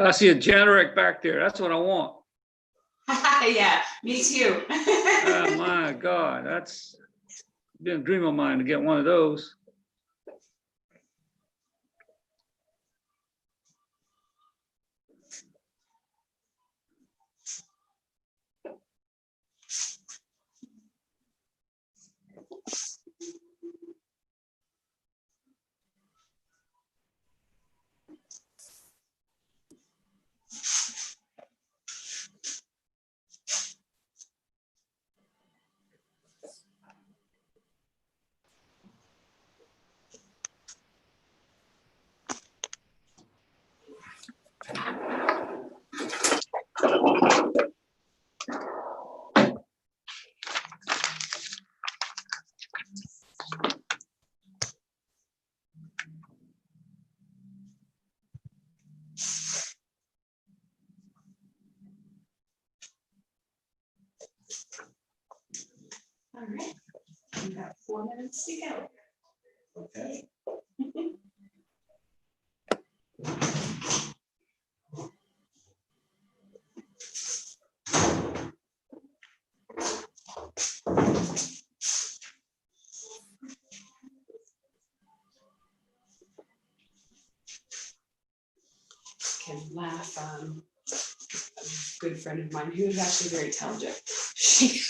I see a generic back there. That's what I want. Yeah, me too. Oh my God, that's been a dream of mine to get one of those. All right, we got 4 minutes to go. Okay. Can laugh. A good friend of mine who is actually very intelligent. She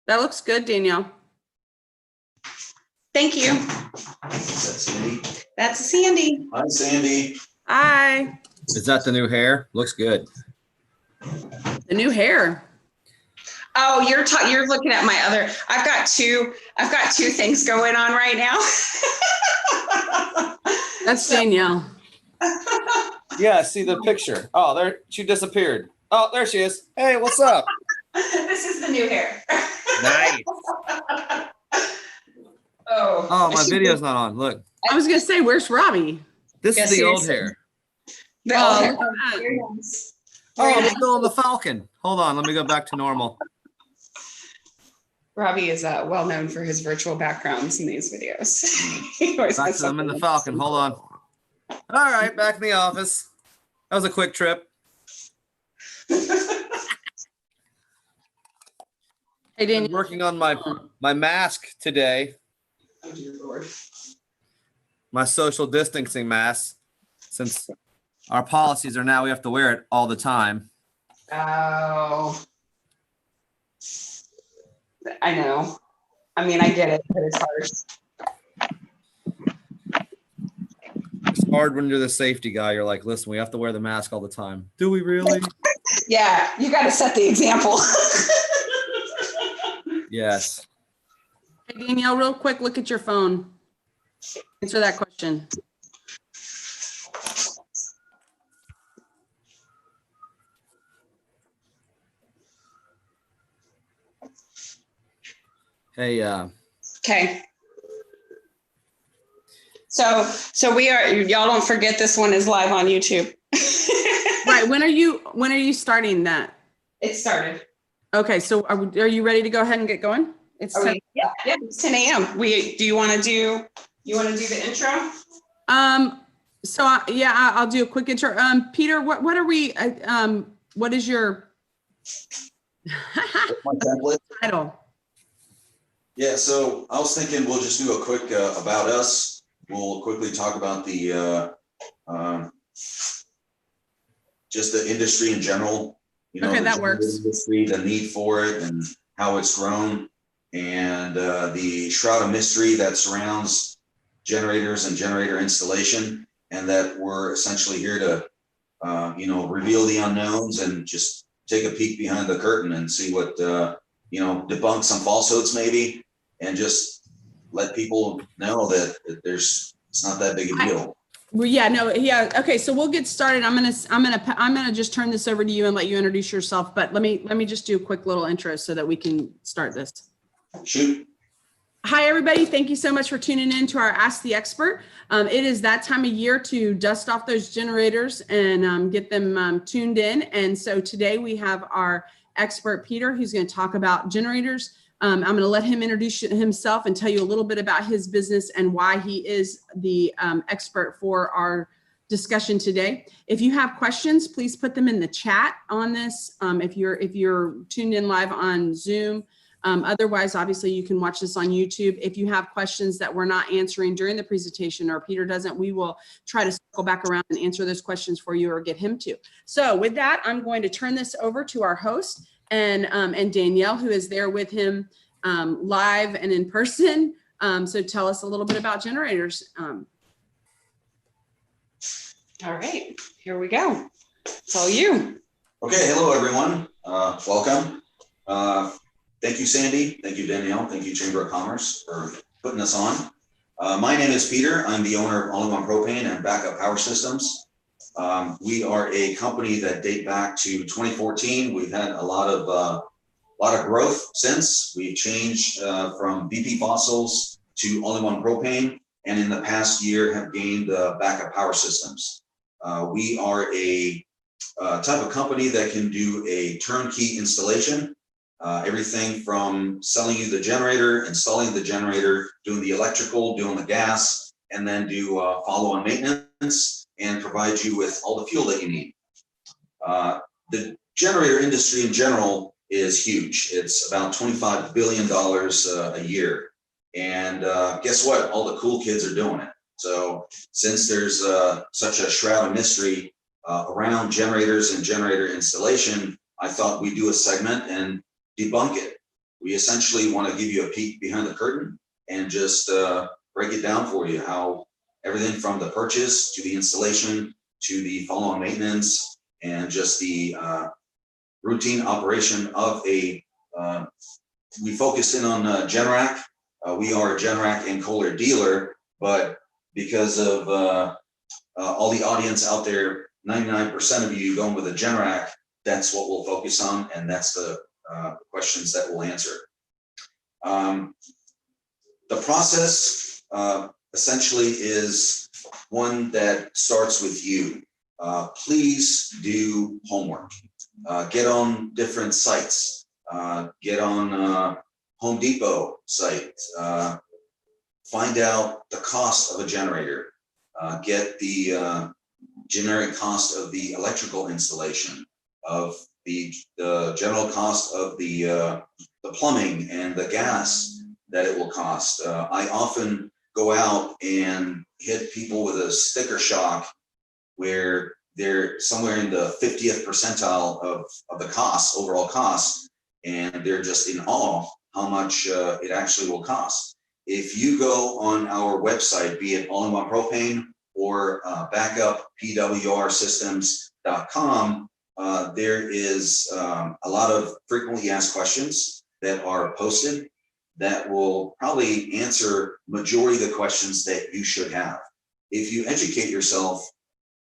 That looks good, Danielle. Thank you. That's Sandy. That's Sandy. Hi, Sandy. Hi. Is that the new hair? Looks good. The new hair. Oh, you're looking at my other. I've got two things going on right now. That's Danielle. Yeah, I see the picture. Oh, there she disappeared. Oh, there she is. Hey, what's up? This is the new hair. Nice. Oh, my video's not on. Look. I was gonna say, where's Robbie? This Yeah, is the old seriously. hair. The Oh, old hair. look at that. Very nice. Oh, we're still on the Falcon. Hold on, let me go back to normal. Robbie is well known for his virtual backgrounds in these videos. He always Back has to them in the something. Falcon. Hold on. All right, back in the office. That was a quick trip. Hey, I'm Danielle. working on my mask today. Oh, dear Lord. My social distancing mask, since our policies are now we have to wear it all the time. Oh, I know. I mean, I get it, but it's hard. It's hard when you're the safety guy. You're like, listen, we have to wear the mask all the time. Do we really? Yeah, you got to set the example. Yes. Hey, Danielle, real quick, look at your phone. Answer that question. Hey, Okay. So y'all don't forget this one is live on YouTube. Right, Okay, when are you starting that? It started. Okay, so are you ready to go ahead and get going? It's 10. Yeah, it's 10 a.m. You want to do the intro? I'll do a quick intro. Peter, what are we, what is your My template. title? Yeah, so I was thinking we'll just do a quick about us. We'll quickly talk about the just the industry in general. You know, Okay, the that works. industry, the need for it, and how it's grown, and the shroud of mystery that surrounds generators and generator installation, and that we're essentially here to reveal the unknowns and just take a peek behind the curtain and see what debunk some falsehoods maybe, and just let people know that it's not that big a deal. Well, yeah. Okay, so we'll get started. I'm gonna just turn this over to you and let you introduce yourself. But let me just do a quick little intro so that we can start this. Shoot. Hi, everybody. Thank you so much for tuning in to our Ask the Expert. It is that time of year to dust off those generators and get them tuned in. And so today we have our expert, Peter, who's going to talk about generators. I'm going to let him introduce himself and tell you a little bit about his business and why he is the expert for our discussion today. If you have questions, please put them in the chat on this. If you're tuned in live on Zoom. Otherwise, obviously, you can watch this on YouTube. If you have questions that we're not answering during the presentation or Peter doesn't, we will try to circle back around and answer those questions for you or get him to. So with that, I'm going to turn this over to our host and Danielle, who is there with him live and in person. So tell us a little bit about generators. All right, here we go. It's all you. Okay, hello everyone. Welcome. Thank you, Sandy. Thank you, Danielle. Thank you, Chamber of Commerce, for putting us on. My name is Peter. I'm the owner of All-in-One Propane and Backup Power Systems. We are a company that date back to 2014. We've had a lot of growth since. We've changed from BP fossils to All-in-One Propane, and in the past year have gained Backup Power Systems. We are a type of company that can do a turnkey installation. Everything from selling you the generator, installing the generator, doing the electrical, doing the gas, and then do follow-on maintenance and provide you with all the fuel that you need. The generator industry in general is huge. It's about $25 billion a year. And guess what? All the cool kids are doing it. So since there's such a shroud of mystery around generators and generator installation, I thought we'd do a segment and debunk it. We essentially want to give you a peek behind the curtain and just break it down for you, how everything from the purchase to the installation to the follow-on maintenance and just the routine operation of a, we focus in on Generac. We are a Generac and Kohler dealer, but because of all the audience out there, 99% of you going with a Generac, that's what we'll focus on, and that's the questions that we'll answer. The process essentially is one that starts with you. Please do homework. Get on different sites. Get on Home Depot site. Find out the cost of a generator. Get the generic cost of the electrical installation, of the general cost of the plumbing and the gas that it will cost. I often go out and hit people with a sticker shock where they're somewhere in the 50th percentile of the cost, overall cost, and they're just in awe how much it actually will cost. If you go on our website, be it All-in-One Propane or backuppwrsystems.com, there is a lot of frequently asked questions that are posted that will probably answer majority of the questions that you should have. If you educate yourself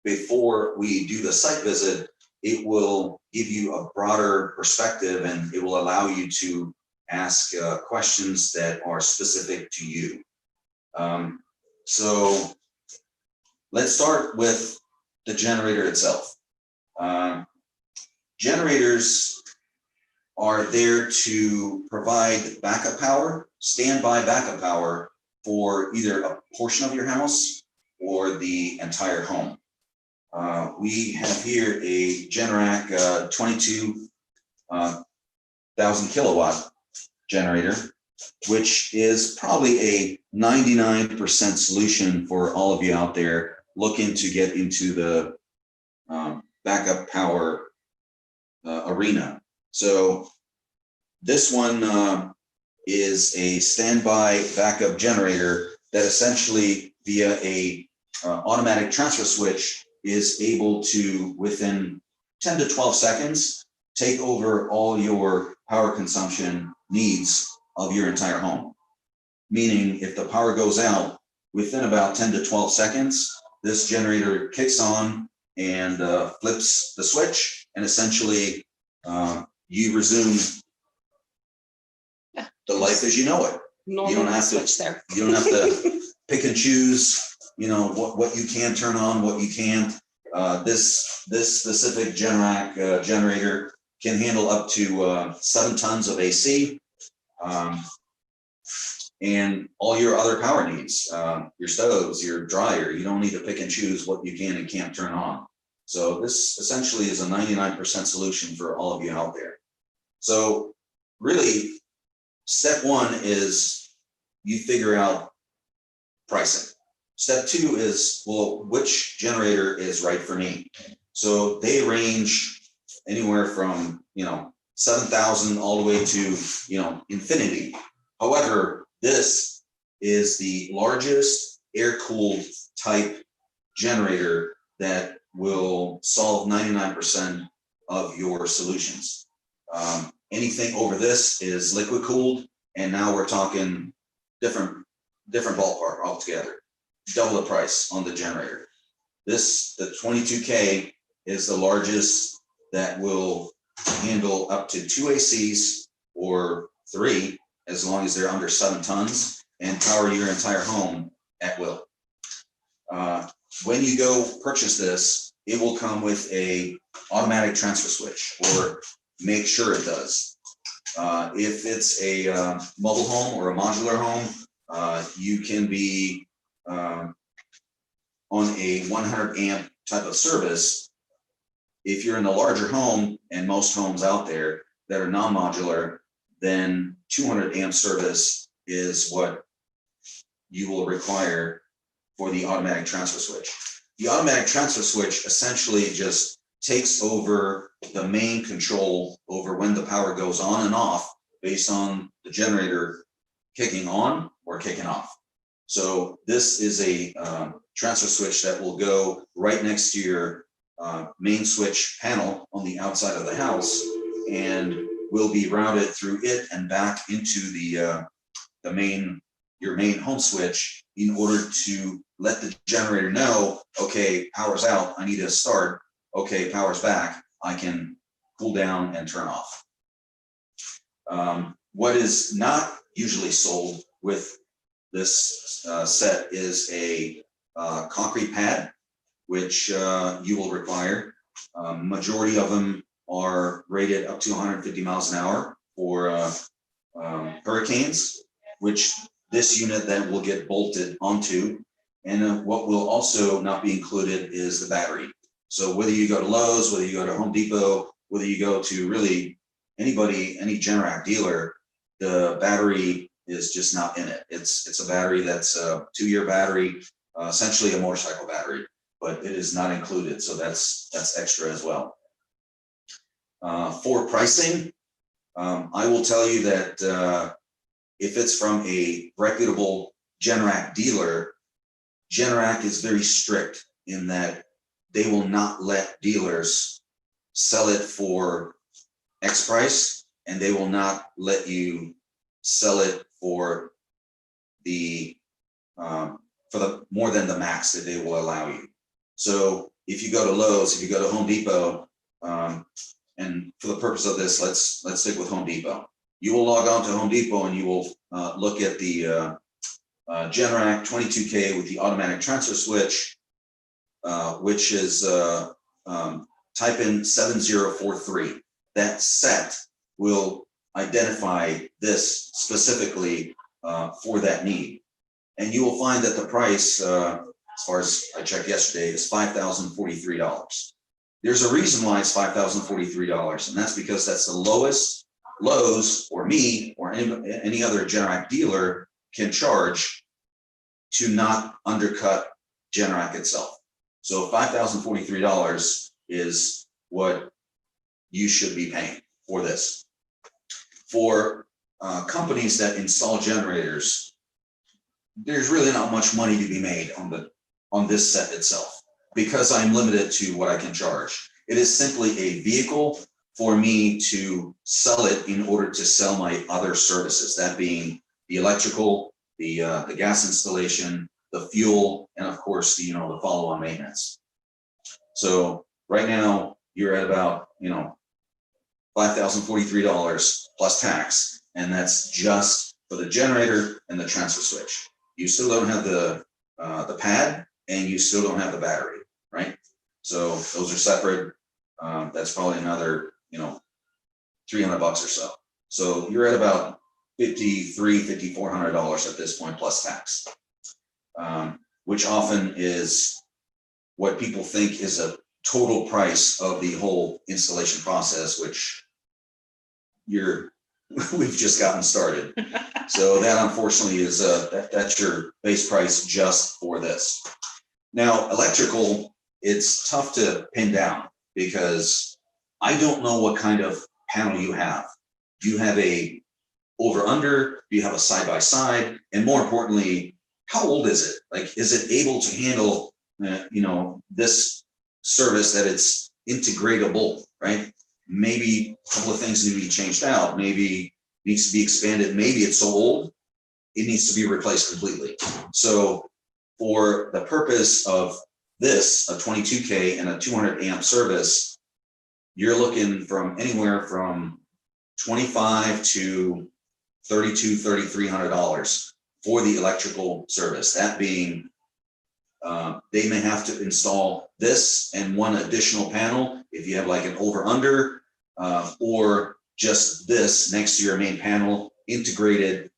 before we do the site visit, it will give you a broader perspective and it will allow you to ask questions that are specific to you. So let's start with the generator itself. Generators are there to provide backup power, standby backup power for either a portion of your house or the entire home. We have here a Generac 22,000 kilowatt generator, which is probably a 99% solution for all of you out there looking to get into the backup power arena. So this one is a standby backup generator that essentially via a automatic transfer switch is able to, within 10 to 12 seconds, take over all your power consumption needs of your entire home. Meaning if the power goes out, within about 10 to 12 seconds, this generator kicks on and flips the switch, and essentially you resume the life as you know it. Normal You don't have to switch there. You don't have to pick and choose, you know, what you can turn on, what you can't. This specific Generac generator can handle up to 7 tons of AC, and all your other power needs, your stoves, your dryer. You don't need to pick and choose what you can and can't turn on. So this essentially is a 99% solution for all of you out there. So really, step one is you figure out pricing. Step two is, well, which generator is right for me? So they range anywhere from, 7,000 all the way to, infinity. However, this is the largest air-cooled type generator that will solve 99% of your solutions. Anything over this is liquid cooled, and now we're talking different ballpark altogether. Double the price on the generator. The 22K is the largest that will handle up to 2 ACs or 3, as long as they're under 7 tons, and power your entire home at will. When you go purchase this, it will come with a automatic transfer switch, or make sure it does. If it's a mobile home or a modular home, you can be on a 100 amp type of service. If you're in a larger home, and most homes out there that are non-modular, then 200 amp service is what you will require for the automatic transfer switch. The automatic transfer switch essentially just takes over the main control over when the power goes on and off based on the generator kicking on or kicking off. So this is a transfer switch that will go right next to your main switch panel on the outside of the house, and will be routed through it and back into your main home switch in order to let the generator know, okay, power's out, I need to start. Okay, power's back, I can cool down and turn off. What is not usually sold with this set is a concrete pad, which you will require. Majority of them are rated up to 150 miles an hour for hurricanes, which this unit then will get bolted onto. And what will also not be included is the battery. So whether you go to Lowe's, whether you go to Home Depot, whether you go to really any Generac dealer, the battery is just not in it. It's a battery that's a 2-year battery, essentially a motorcycle battery, but it is not included. So that's extra as well. For pricing, I will tell you that if it's from a reputable Generac dealer, Generac is very strict in that they will not let dealers sell it for X price, and they will not let you sell it for the more than the max that they will allow you. So if you go to Lowe's, if you go to Home Depot, and for the purpose of this, let's stick with Home Depot. You will log on to Home Depot and you will look at the Generac 22K with the automatic transfer switch, which is type in 7043. That set will identify this specifically for that need. And you will find that the price, as far as I checked yesterday, is $5,043. There's a reason why it's $5,043, and that's because that's the lowest Lowe's or me or any other Generac dealer can charge to not undercut Generac itself. So $5,043 is what you should be paying for this. For companies that install generators, there's really not much money to be made on this set itself, because I'm limited to what I can charge. It is simply a vehicle for me to sell it in order to sell my other services, that being the electrical, the gas installation, the fuel, and of course, the follow-on maintenance. So right now you're at about, $5,043 plus tax, and that's just for the generator and the transfer switch. You still don't have the pad, and you still don't have the battery, right? So those are separate. That's probably another, $300 or so. So you're at about $5,400 at this point plus tax, which often is what people think is a total price of the whole installation process, which we've just gotten started. So that unfortunately is that's your base price just for this. Now, electrical, it's tough to pin down because I don't know what kind of panel you have. Do you have a over under? Do you have a side by side? And more importantly, how old is it? Like, is it able to handle this service that it's integratable, right? Maybe a couple of things need to be changed out. Maybe needs to be expanded. Maybe it's so old, it needs to be replaced completely. So for the purpose of this, a 22K and a 200 amp service, you're looking from anywhere from $2,500 to $3,200, $3,300 for the electrical service. That being, they may have to install this and one additional panel if you have like an over under, or just this next to your main panel, integrated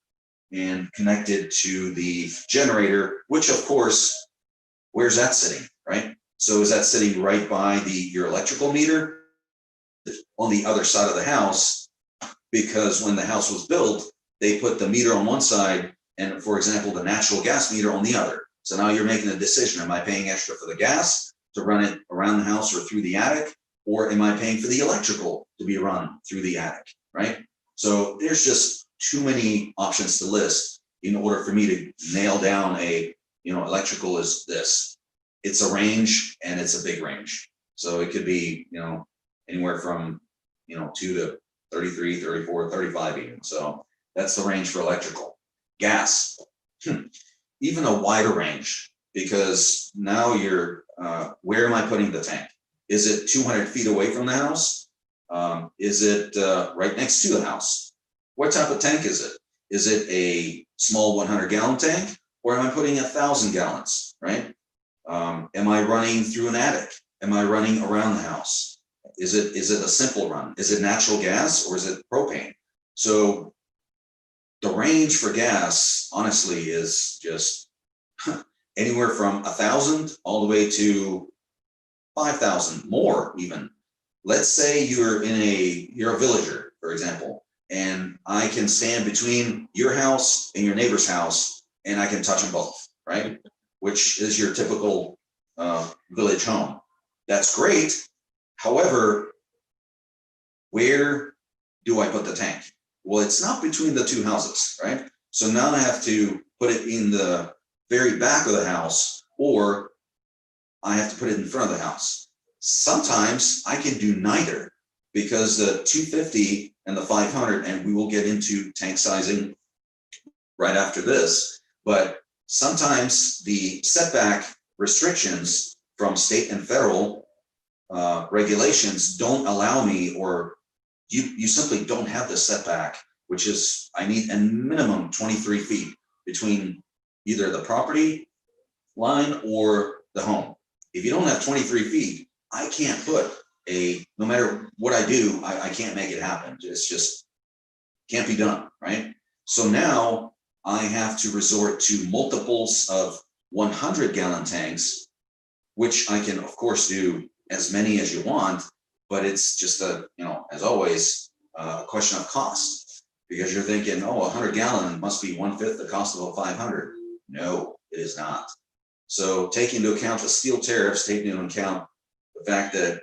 and connected to the generator, which of course, where's that sitting, right? So is that sitting right by your electrical meter on the other side of the house? Because when the house was built, they put the meter on one side and, for example, the natural gas meter on the other. So now you're making a decision. Am I paying extra for the gas to run it around the house or through the attic? Or am I paying for the electrical to be run through the attic, right? So there's just too many options to list in order for me to nail down electrical is this. It's a range, and it's a big range. So it could be, anywhere from, 2 to 33, 34, 35 even. So that's the range for electrical. Gas, even a wider range, because now you're, where am I putting the tank? Is it 200 feet away from the house? Is it right next to the house? What type of tank is it? Is it a small 100-gallon tank, or am I putting 1,000 gallons, right? Am I running through an attic? Am I running around the house? Is it a simple run? Is it natural gas or is it propane? So the range for gas, honestly, is just anywhere from 1,000 all the way to 5,000, more even. Let's say you're a villager, for example, and I can stand between your house and your neighbor's house, and I can touch them both, right? Which is your typical village home. That's great. However, where do I put the tank? Well, it's not between the two houses, right? So now I have to put it in the very back of the house, or I have to put it in front of the house. Sometimes I can do neither, because the 250 and the 500, and we will get into tank sizing right after this, but sometimes the setback restrictions from state and federal regulations don't allow me, or you simply don't have the setback, which is, I need a minimum 23 feet between either the property line or the home. If you don't have 23 feet, I can't put no matter what I do, I can't make it happen. It's just can't be done, right? So now I have to resort to multiples of 100-gallon tanks, which I can, of course, do as many as you want, but it's just as always, a question of cost, because you're thinking, oh, 100-gallon must be 1/5 the cost of a 500. No, it is not. So take into account the steel tariffs, take into account the fact that,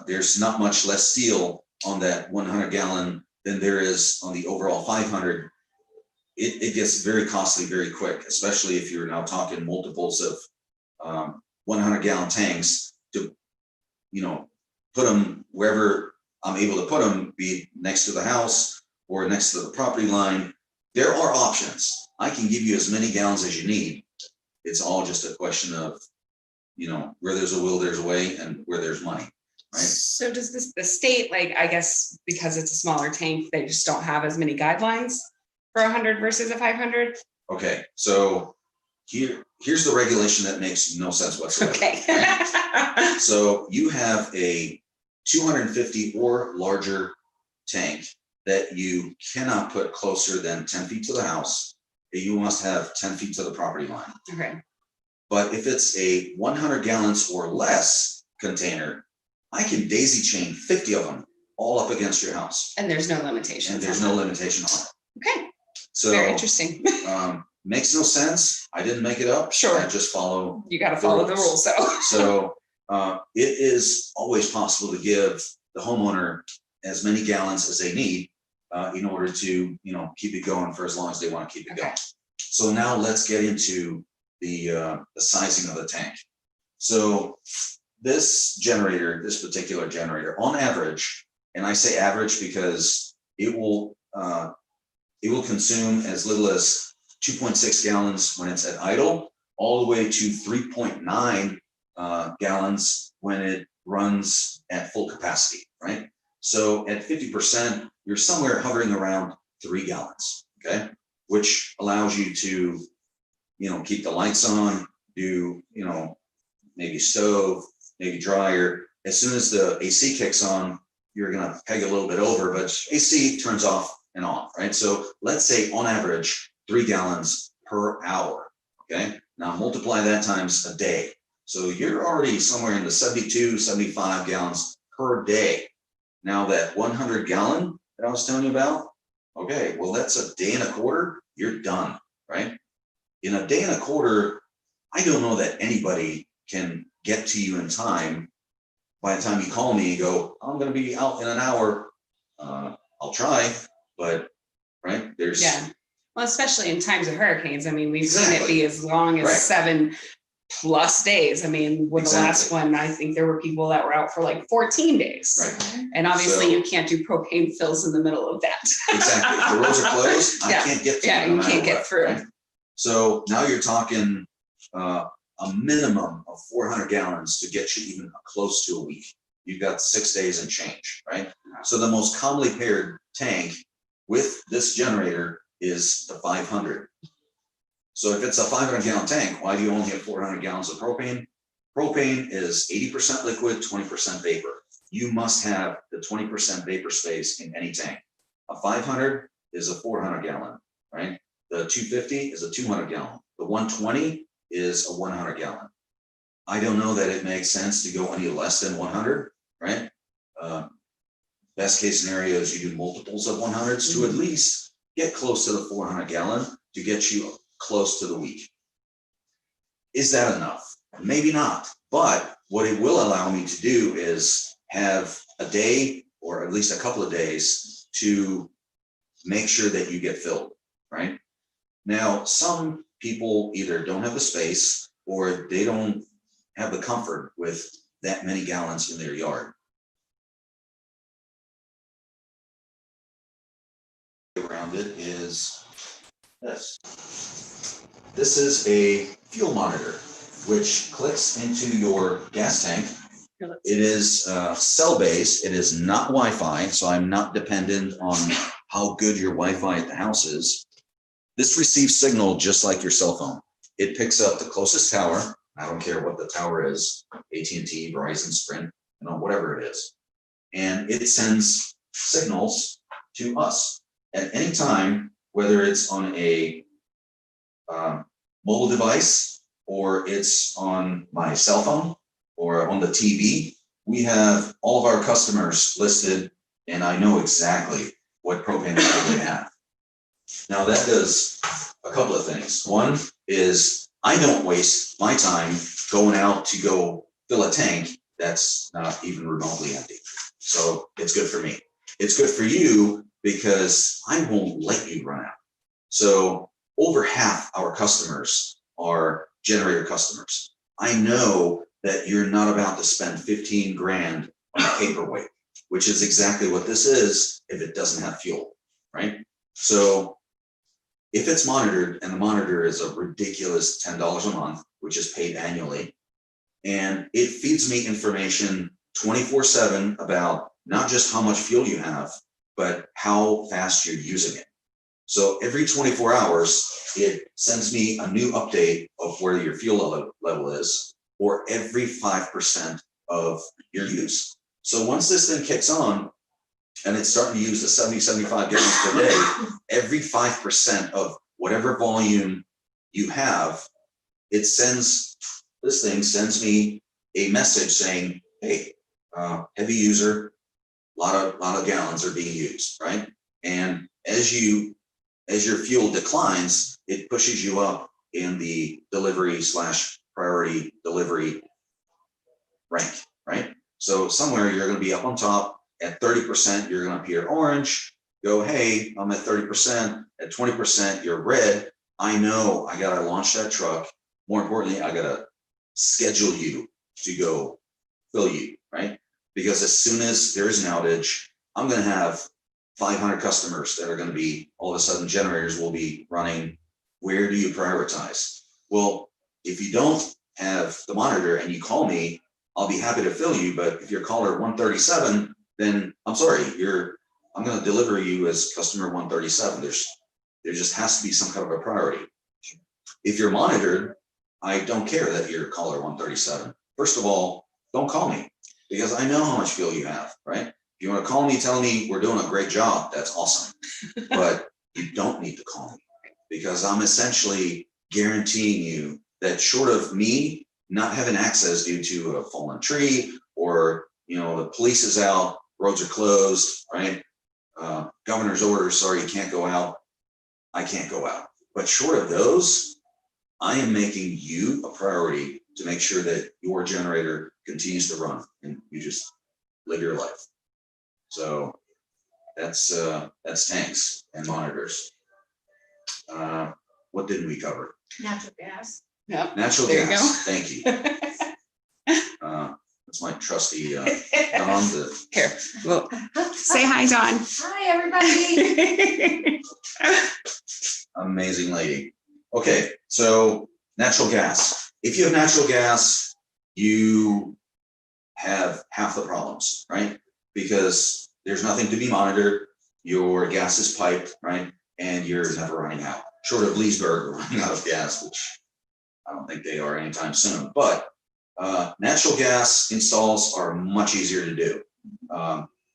there's not much less steel on that 100-gallon than there is on the overall 500. It gets very costly very quick, especially if you're now talking multiples of 100-gallon tanks to, put them wherever I'm able to put them, be it next to the house or next to the property line. There are options. I can give you as many gallons as you need. It's all just a question of, where there's a will, there's a way, and where there's money, right? So does the state, I guess, because it's a smaller tank, they just don't have as many guidelines for 100 versus a 500? Okay, so here's the regulation that makes no sense whatsoever. Okay. Right? So you have a 250 or larger tank that you cannot put closer than 10 feet to the house. You must have 10 feet to the property line. Okay. But if it's a 100 gallons or less container, I can daisy chain 50 of them all up against your house. And there's no limitation. And there's no limitation on it. Okay. So very interesting. Makes no sense. I didn't make it up. Sure. I just follow. You got to follow the rules. So it is always possible to give the homeowner as many gallons as they need in order to, keep it going for as long as they want to keep it going. So now let's get into the sizing of the tank. So this particular generator, on average, and I say average because it will consume as little as 2.6 gallons when it's at idle, all the way to 3.9 gallons when it runs at full capacity, right? So at 50%, you're somewhere hovering around 3 gallons, okay? Which allows you to, keep the lights on, do, maybe stove, maybe dryer. As soon as the AC kicks on, you're gonna peg a little bit over, but AC turns off and on, right? So let's say on average, 3 gallons per hour, okay? Now multiply that times a day. So you're already somewhere in the 72, 75 gallons per day. Now that 100-gallon that I was telling you about, okay, well, that's a day and a quarter, you're done, right? In a day and a quarter, I don't know that anybody can get to you in time. By the time you call me and go, I'm gonna be out in an hour, I'll try, but, right, there's. Yeah. Well, especially in times of hurricanes. I mean, we've Exactly. seen it be as long as Right. 7+ days. I mean, with the last one, I think there were people that were out for 14 days. Right. And obviously So- you can't do propane fills in the middle of that. Exactly. If the roads are closed, I Yeah. can't get to Yeah, no you matter can't get what, through. right? So now you're talking a minimum of 400 gallons to get you even close to a week. You've got 6 days and change, right? So the most commonly paired tank with this generator is the 500. So if it's a 500-gallon tank, why do you only have 400 gallons of propane? Propane is 80% liquid, 20% vapor. You must have the 20% vapor space in any tank. A 500 is a 400-gallon, right? The 250 is a 200-gallon. The 120 is a 100-gallon. I don't know that it makes sense to go any less than 100, right? Best case scenario is you do multiples of 100s to at least get close to the 400-gallon to get you close to the week. Is that enough? Maybe not. But what it will allow me to do is have a day or at least a couple of days to make sure that you get filled, right? Now, some people either don't have the space or they don't have the comfort with that many gallons in their yard. Around it is this. This is a fuel monitor, which clicks into your gas tank. It is cell-based. It is not Wi-Fi, so I'm not dependent on how good your Wi-Fi at the house is. This receives signal just like your cell phone. It picks up the closest tower. I don't care what the tower is, AT&T, Verizon, Sprint. whatever it is. And it sends signals to us at any time, whether it's on a mobile device or it's on my cell phone or on the TV. We have all of our customers listed, and I know exactly what propane level they have. Now that does a couple of things. One is I don't waste my time going out to go fill a tank that's not even remotely empty. So it's good for me. It's good for you because I won't let you run out. So over half our customers are generator customers. I know that you're not about to spend 15 grand on a paperweight, which is exactly what this is if it doesn't have fuel, right? So if it's monitored, and the monitor is a ridiculous $10 a month, which is paid annually, and it feeds me information 24/7 about not just how much fuel you have, but how fast you're using it. So every 24 hours, it sends me a new update of where your fuel level is, or every 5% of your use. So once this thing kicks on, and it's starting to use the 70, 75 gallons per day, every 5% of whatever volume you have, this thing sends me a message saying, hey, heavy user, lot of gallons are being used, right? And as your fuel declines, it pushes you up in the delivery/priority delivery rank, right? So somewhere you're going to be up on top. At 30%, you're going to appear orange. Go, hey, I'm at 30%. At 20%, you're red. I know I got to launch that truck. More importantly, I got to schedule you to go fill you, right? Because as soon as there is an outage, I'm going to have 500 customers that are going to be, all of a sudden, generators will be running. Where do you prioritize? Well, if you don't have the monitor and you call me, I'll be happy to fill you. But if you're caller 137, then I'm sorry, I'm going to deliver you as customer 137. There just has to be some kind of a priority. If you're monitored, I don't care that you're caller 137. First of all, don't call me because I know how much fuel you have, right? If you want to call me, tell me we're doing a great job. That's awesome. But you don't need to call me because I'm essentially guaranteeing you that short of me not having access due to a fallen tree or, the police is out, roads are closed, right? Governor's orders, sorry, you can't go out. I can't go out. But short of those, I am making you a priority to make sure that your generator continues to run and you just live your life. So that's tanks and monitors. What didn't we cover? Natural gas. Yep. Natural There you gas. Thank you. That's my trusty Don. Here, well, say hi, Don. Hi, everybody. Amazing lady. Okay, so natural gas. If you have natural gas, you have half the problems, right? Because there's nothing to be monitored. Your gas is piped, right? And you're never running out. Short of Leesburg running out of gas, which I don't think they are anytime soon. But natural gas installs are much easier to do.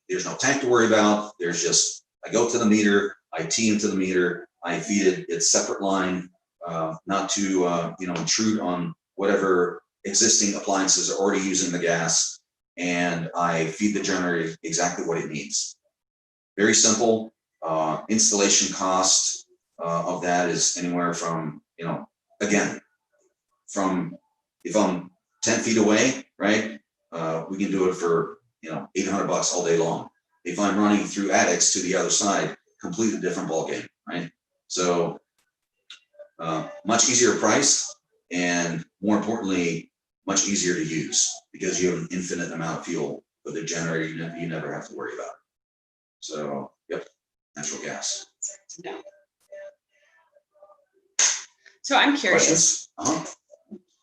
There's no tank to worry about. There's just, I go to the meter, I tee into the meter, I feed it its separate line, not to intrude on whatever existing appliances are already using the gas, and I feed the generator exactly what it needs. Very simple. Installation cost of that is anywhere from, from if I'm 10 feet away, right? We can do it for, $800 all day long. If I'm running through attics to the other side, completely different ballgame, right? So much easier price and more importantly, much easier to use because you have an infinite amount of fuel with the generator you never have to worry about. So, yep, natural gas. No. So I'm curious. Questions?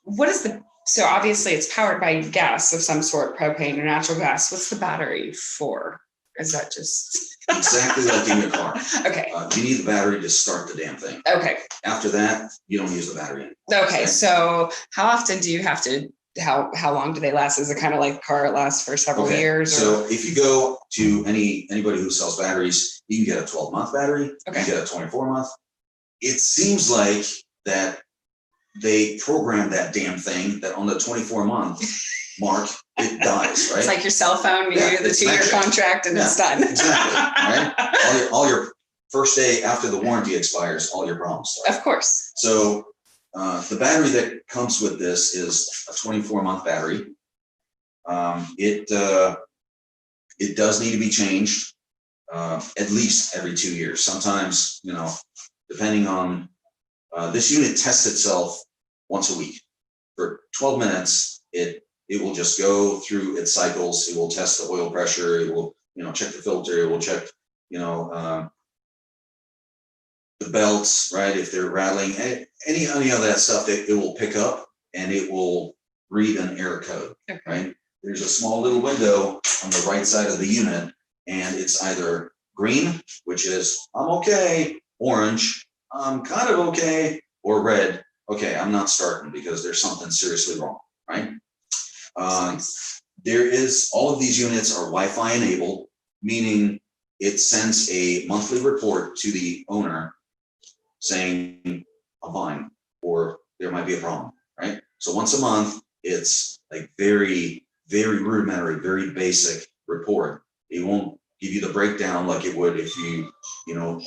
What is so obviously it's powered by gas of some sort, propane or natural gas. What's the battery for? Is that just Exactly like in your car. okay? You need the battery to start the damn thing. Okay. After that, you don't use the battery anymore. Okay. So how often do you have to how long do they last? Is it kind of like car, it lasts for several Okay, years? so if you go to anybody who sells batteries, you can get a 12-month battery, you Okay. can get a 24-month. It seems like that they program that damn thing that on the 24-month mark, it dies, right? It's like your cell phone, you Yeah, do the it's 2-year magic. contract and it's done. Exactly, right? All your first day after the warranty expires, all your problems start. Of course. So the battery that comes with this is a 24-month battery. It does need to be changed at least every 2 years. Sometimes, depending on this unit tests itself once a week for 12 minutes. It will just go through its cycles. It will test the oil pressure. It will, check the filter. It will check, the belts, right? If they're rattling, any of that stuff, it will pick up and it will read an error code, Okay. right? There's a small little window on the right side of the unit, and it's either green, which is I'm okay, orange, I'm kind of okay, or red, okay, I'm not starting because there's something seriously wrong, right? All of these units are Wi-Fi enabled, meaning it sends a monthly report to the owner saying, I'm fine, or there might be a problem, right? So once a month, it's like very, very rudimentary, very basic report. It won't give you the breakdown like it would if you,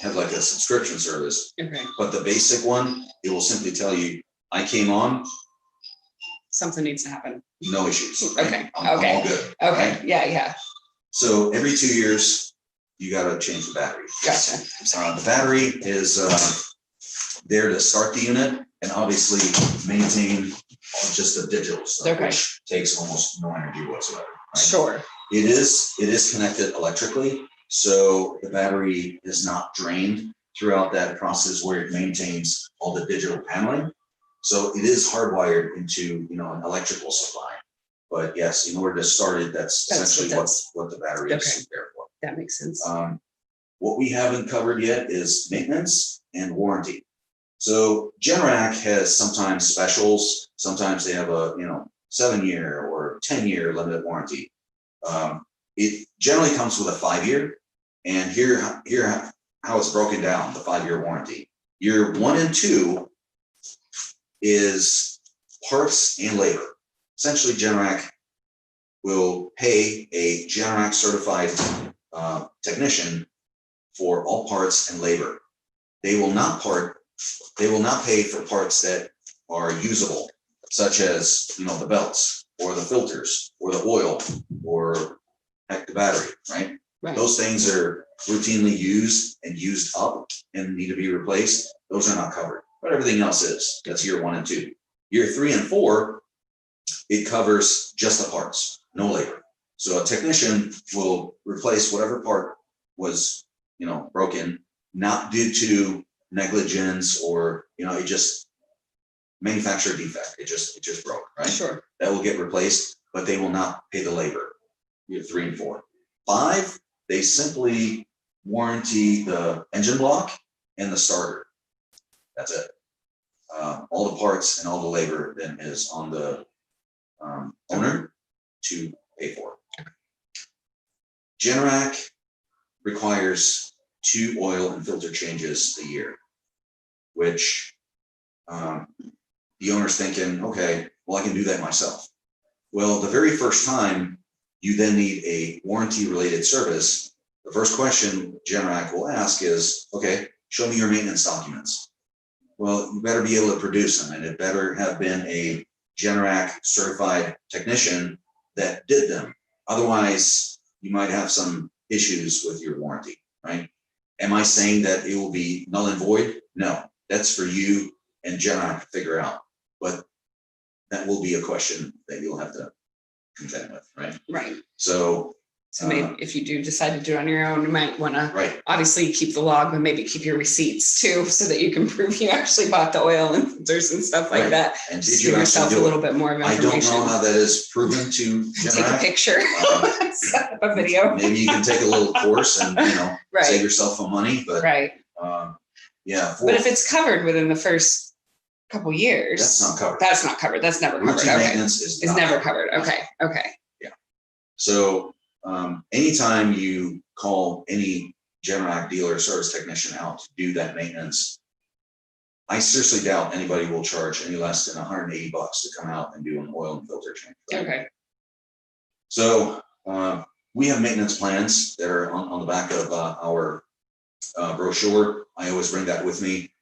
had like a subscription service. Okay. But the basic one, it will simply tell you, I came on, Something needs to happen. no issues. Right? Okay. I'm Okay. all good. Okay. Right? Yeah. So every 2 years, you got to change the battery. Gotcha. The battery is there to start the unit and obviously maintain just the digital stuff, Okay. which takes almost no energy whatsoever. Right? Sure. It is connected electrically, so the battery is not drained throughout that process where it maintains all the digital paneling. So it is hardwired into an electrical supply. But yes, in order to start it, that's essentially what the battery is there for. That makes sense. What we haven't covered yet is maintenance and warranty. So Generac has sometimes specials. Sometimes they have a 7-year or 10-year limited warranty. It generally comes with a 5-year, and here how it's broken down, the 5-year warranty. Year 1 and 2 is parts and labor. Essentially, Generac will pay a Generac certified technician for all parts and labor. They will not pay for parts that are usable, such as the belts or the filters or the oil or heck, the battery, right? Right. Those things are routinely used and used up and need to be replaced. Those are not covered, but everything else is. That's year 1 and 2. Year 3 and 4, it covers just the parts, no labor. So a technician will replace whatever part was, broken, not due to negligence or, it just manufacturer defect. It just broke, right? Sure. That will get replaced, but they will not pay the labor. Year 3 and 4. 5, they simply warranty the engine block and the starter. That's it. All the parts and all the labor then is on the owner to pay for. Generac requires 2 oil and filter changes a year, which the owner's thinking, okay, well, I can do that myself. Well, the very first time you then need a warranty related service, the first question Generac will ask is, okay, show me your maintenance documents. Well, you better be able to produce them, and it better have been a Generac certified technician that did them. Otherwise, you might have some issues with your warranty, right? Am I saying that it will be null and void? No, that's for you and Generac to figure out. But that will be a question that you'll have to contend with, right? Right. So maybe if you do decide to do it on your own, you might want to right. obviously keep the log, but maybe keep your receipts too, so that you can prove you actually bought the oil and filters and stuff like Right. that. And Just did you give yourself actually a do little it? bit more of I information. don't know how that is proven to Take a Generac. picture, set up a video. Maybe you can take a little course and Right. save yourself some money, but Right. yeah. But if it's covered within the first couple years. That's not covered. That's not covered. That's never covered. Routine Okay. maintenance is Is not never covered. covered. Okay. Okay. So anytime you call any Generac dealer or service technician out to do that maintenance, I seriously doubt anybody will charge any less than $180 to come out and do an oil and filter change. Right? Okay. So we have maintenance plans that are on the back of our brochure. I always bring that with me.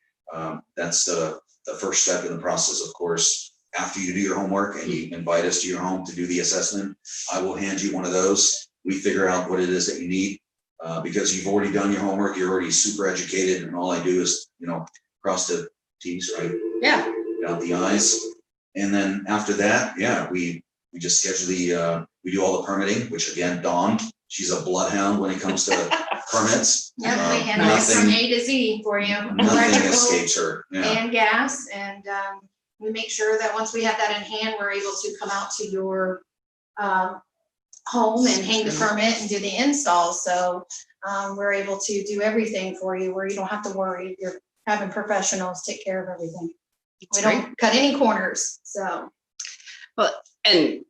That's the first step in the process, of course. After you do your homework and you invite us to your home to do the assessment, I will hand you one of those. We figure out what it is that you need because you've already done your homework. You're already super educated, and all I do is, cross the T's, right? Yeah. Dot the I's. And then after that, we just schedule we do all the permitting, which again, Dawn, she's a bloodhound when it comes to permits. Yep, we handle it from A to Z for you. Nothing Electrical escapes her. Yeah. and gas, and we make sure that once we have that in hand, we're able to come out to your home and hang the permit and do the install. So we're able to do everything for you where you don't have to worry. You're having professionals take care of everything. We don't cut any corners. So And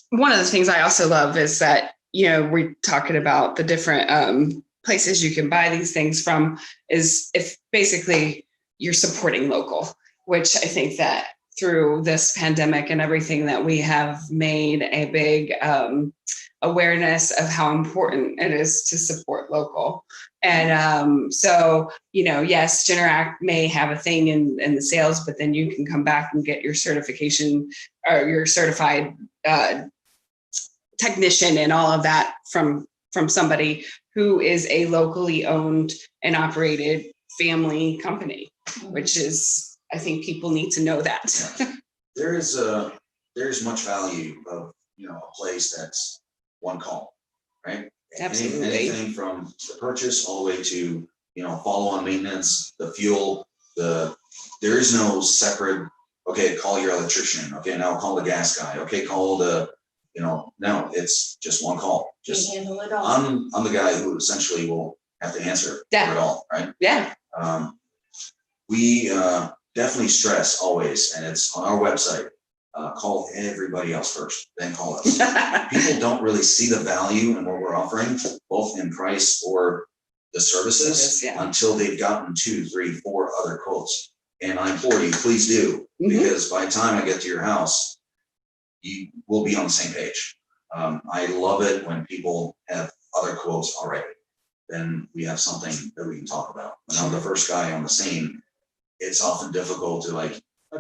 one of the things I also love is that, we're talking about the different places you can buy these things from, is if basically you're supporting local, which I think that through this pandemic and everything that we have made a big awareness of how important it is to support local. And so, yes, Generac may have a thing in the sales, but then you can come back and get your certification or your certified technician and all of that from somebody who is a locally owned and operated family company, which is, I think people need to know that. There's much value of a place that's one call, right? Absolutely. Anything from the purchase all the way to follow-on maintenance, the fuel, there is no separate. Okay, call your electrician. Okay, now call the gas guy. Okay, call the no, it's just one call. we Just handle it all. I'm the guy who essentially will have to answer for it all, right? Yeah. We definitely stress always, and it's on our website, call everybody else first, then call us. People don't really see the value in what we're offering, both in price or the services, until they've gotten 2, 3, 4 other quotes. And I implore you, please do, because by the time I get to your house, you will be on the same page. I love it when people have other quotes already. Then we have something that we can talk about. When I'm the first guy on the scene, it's often difficult to I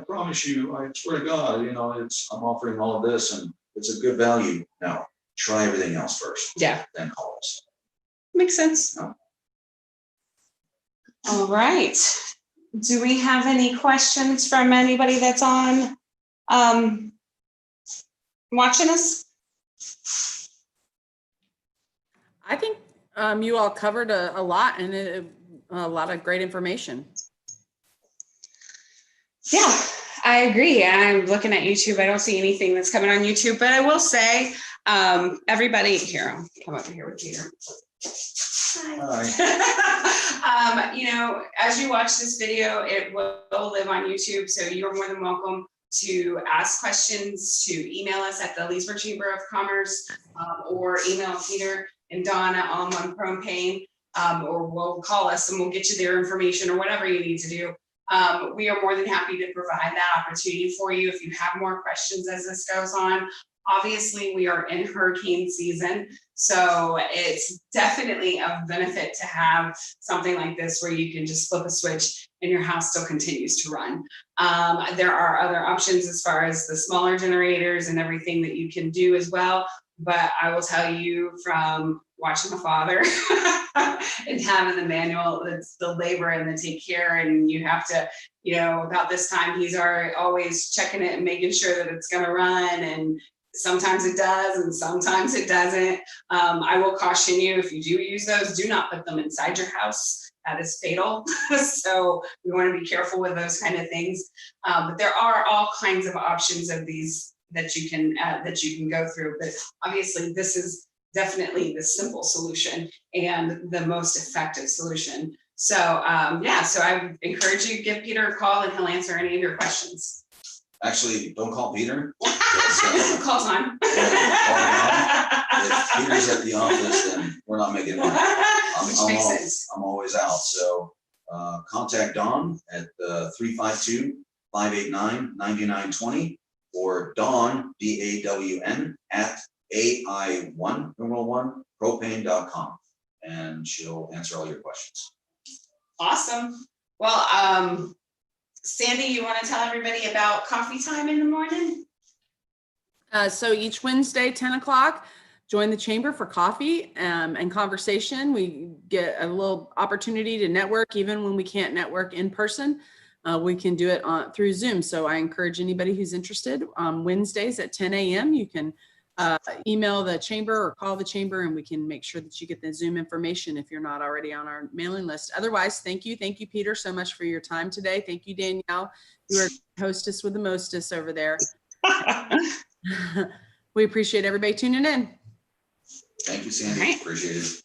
promise you, I swear to God, I'm offering all of this and it's a good value. No, try everything else first. Yeah. Then call us. Makes sense. No. All right. Do we have any questions from anybody that's on watching us? I think you all covered a lot and a lot of great information. Yeah, I agree. I'm looking at YouTube. I don't see anything that's coming on YouTube, but I will say, everybody here, I'll come over here with Peter. As you watch this video, it will live on YouTube. So you're more than welcome to ask questions, to email us at the Leesburg Chamber of Commerce, or email Peter and Dawn at All in One Propane, or we'll call us and we'll get you their information or whatever you need to do. We are more than happy to provide that opportunity for you if you have more questions as this goes on. Obviously, we are in hurricane season, so it's definitely of benefit to have something like this where you can just flip a switch and your house still continues to run. There are other options as far as the smaller generators and everything that you can do as well. But I will tell you from watching my father and having the manual, it's the labor and the take care, and you have to, about this time, he's always checking it and making sure that it's going to run. And sometimes it does, and sometimes it doesn't. I will caution you, if you do use those, do not put them inside your house. That is fatal. So we want to be careful with those kind of things. But there are all kinds of options of these that you can go through. But obviously, this is definitely the simple solution and the most effective solution. So, yeah, so I encourage you to give Peter a call and he'll answer any of your questions. Actually, don't call Peter. Call on. If Peter's at the office, then we're not making money. Which makes sense. I'm always out, so contact Dawn at 352-589-9920 or Dawn, DAWN, at AI1propane.com, and she'll answer all your questions. Awesome. Well, Sandy, you want to tell everybody about coffee time in the morning? So each Wednesday, 10 o'clock, join the chamber for coffee and conversation. We get a little opportunity to network, even when we can't network in person. We can do it through Zoom. So I encourage anybody who's interested. Wednesdays at 10 a.m. you can email the chamber or call the chamber, and we can make sure that you get the Zoom information if you're not already on our mailing list. Otherwise, thank you, Peter, so much for your time today. Thank you, Danielle. You are hostess with the mostess over there. We appreciate everybody tuning in. Thank you, Sandy. All right. Appreciate it.